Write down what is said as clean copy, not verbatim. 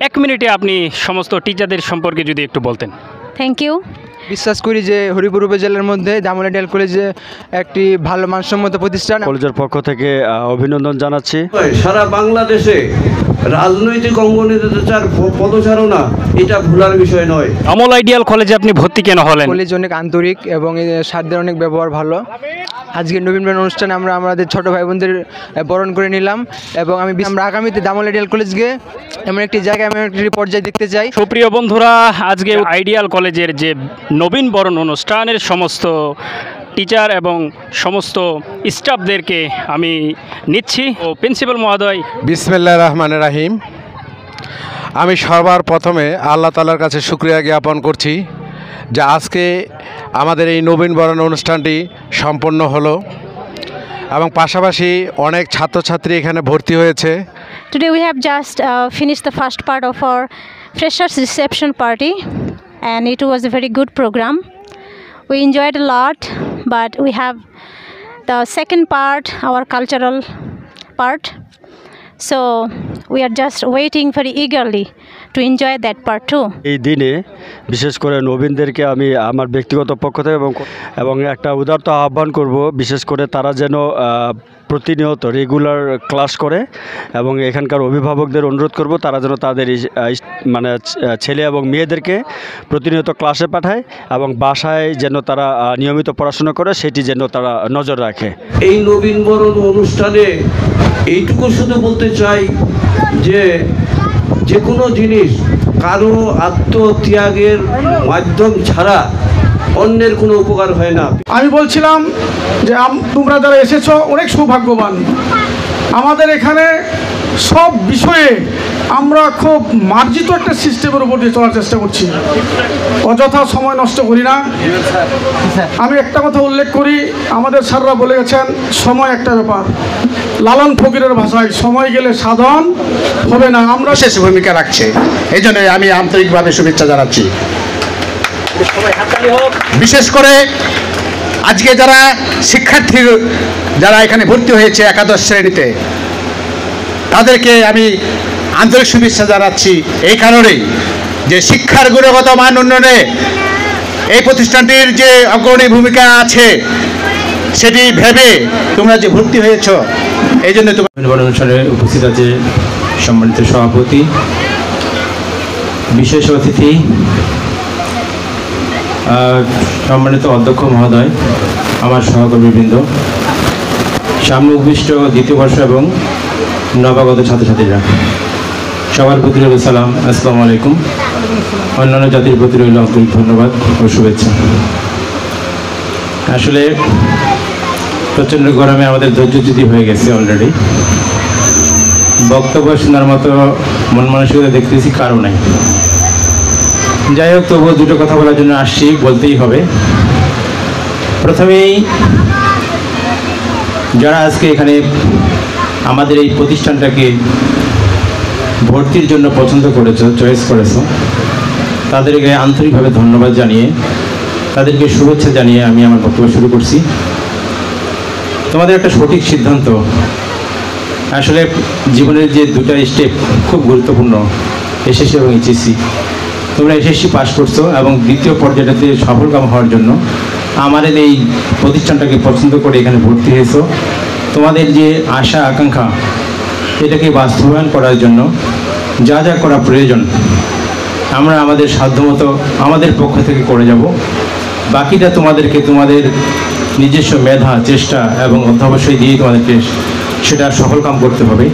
এক মিনিটে আপনি সমস্ত টিচারদের সম্পর্কে যদি একটু বলতেন। Thank you. বিশ্বাস করি যে হরিপুর উপজেলার মধ্যে দামোলা আইডিয়াল কলেজে একটি ভালো মানসম্মত প্রতিষ্ঠান। কলেজের পক্ষ থেকে অভিনন্দন জানাচ্ছি। সারা বাংলাদেশে রাজনৈতিক অঙ্গনীতিচার পদচারণা এটা ভুলার বিষয় নয়। দামোলা আইডিয়াল কলেজে আপনি ভর্তি কেন হলেন? কলেজ অনেক আন্তরিক এবং স্যারদের অনেক ব্যবহার ভালো। আজকের নবীনবরণ অনুষ্ঠানে আমরা আমাদের ছোট ভাই বোনদের বরণ করে নিলাম এবং আমরা আগামীতে দামোলা আইডিয়াল কলেজকে এমন একটি জায়গায় এমন একটি পর্যায়ে দেখতে চাই। সুপ্রিয় বন্ধুরা, আজকে আইডিয়াল কলেজের যে নবীন বরণ অনুষ্ঠানের সমস্ত টিচার এবং সমস্ত স্টাফদেরকে আমি নিচ্ছি। ও প্রিন্সিপাল মহোদয়। বিসমিল্লাহির রহমানির রহিম। আমি সবার প্রথমে আল্লাহ তাআলার কাছে শুকরিয়া জ্ঞাপন করছি যে আজকে আমাদের এই নবীন বরণ অনুষ্ঠানটি সম্পন্ন হলো এবং পাশাপাশি অনেক ছাত্রছাত্রী এখানে ভর্তি হয়েছে। Today we have just finished the first part of our freshers reception party and it was a very good program. We enjoyed a lot, but we have the second part, our cultural part. So we are just waiting very eagerly to enjoy that part too. এই দিনে বিশেষ করে নবীনদেরকে আমি আমার ব্যক্তিগত পক্ষ থেকে এবং একটা উদারত আহ্বান করব, বিশেষ করে তারা যেন প্রতিনিয়ত রেগুলার ক্লাস করে এবং এখানকার অভিভাবকদের অনুরোধ করব তারা যেন তাদের মানে ছেলে এবং মেয়েদেরকে প্রতিনিয়ত ক্লাসে পাঠায় এবং বাসায় যেন তারা নিয়মিত পড়াশোনা করে সেটি যেন তারা নজর রাখে। এই নবীনবরণ অনুষ্ঠানে এইটুকু শুধু বলতে চাই যে কোনো জিনিস কারো আত্মত্যাগের মাধ্যম ছাড়া অন্যের কোনো উপকার হয় না। আমি বলছিলাম যে তোমরা যারা এসেছো অনেক সৌভাগ্যবান। আমাদের এখানে সব বিষয়ে আমরা খুব মার্জিত একটা সিস্টেমের উপর দিয়ে চলার চেষ্টা করছি, অযথা সময় নষ্ট করি না। আমি একটা কথা উল্লেখ করি, আমাদের স্যাররা বলে গেছেন সময় একটা ব্যাপার। লালন ফকিরের ভাষায় সময় গেলে সাধন হবে না। আমরা বিশেষ ভূমিকা রাখছে, এই জন্য আমি আন্তরিকভাবে শুভেচ্ছা জানাচ্ছি। বিশেষ করে আজকে যারা শিক্ষার্থী যারা এখানে ভর্তি হয়েছে একাদশ শ্রেণীতে, তাদেরকে আমি আন্তরিক শুভেচ্ছা জানাচ্ছি এই কারণেই যে শিক্ষার গুণগত মান উন্নয়নে এই প্রতিষ্ঠানটির যে অগ্রণী ভূমিকা আছে সেটি ভেবে তোমরা যে ভর্তি হয়েছ, এই জন্য তোমার অনুষ্ঠানে উপস্থিত আছে সম্মানিত সভাপতি, বিশেষ অতিথি, সম্মানিত অধ্যক্ষ মহোদয়, আমার সহকর্মীবৃন্দ, সামনে উপবিষ্ট দ্বিতীয় বর্ষ এবং নবাগত ছাত্রছাত্রীরা, সবার প্রতি রইল সালাম, আসসালামু আলাইকুম। অন্যান্য জাতির প্রতি রইল আন্তরিক ধন্যবাদ ও শুভেচ্ছা। আসলে প্রচণ্ড গরমে আমাদের ধৈর্যচ্যুতি হয়ে গেছে অলরেডি। বক্তব্য শোনার মতো মন মানসিকতা দেখতেছি কারো নাই। যাই হোক, তবুও দুটো কথা বলার জন্য আসছি, বলতেই হবে। প্রথমেই যারা আজকে এখানে আমাদের এই প্রতিষ্ঠানটাকে ভর্তির জন্য পছন্দ করেছো, চয়েস করেছো, তাদেরকে আন্তরিকভাবে ধন্যবাদ জানিয়ে তাদেরকে শুভেচ্ছা জানিয়ে আমি আমার বক্তব্য শুরু করছি। তোমাদের একটা সঠিক সিদ্ধান্ত। আসলে জীবনের যে দুটা স্টেপ খুব গুরুত্বপূর্ণ, এসএসসি এবং এইচএসসি। তোমরা এসএসসি পাস করছো এবং দ্বিতীয় পর্যায়টাতে সফলকাম হওয়ার জন্য আমাদের এই প্রতিষ্ঠানটাকে পছন্দ করে এখানে ভর্তি হয়েছো। তোমাদের যে আশা আকাঙ্ক্ষা এটাকে বাস্তবায়ন করার জন্য যা যা করা প্রয়োজন আমরা আমাদের সাধ্যমতো আমাদের পক্ষ থেকে করে যাব। বাকিটা তোমাদেরকে তোমাদের নিজস্ব মেধা, চেষ্টা এবং অধ্যবসায় দিয়ে তোমাদেরকে সেটা সফলকাম করতে হবে।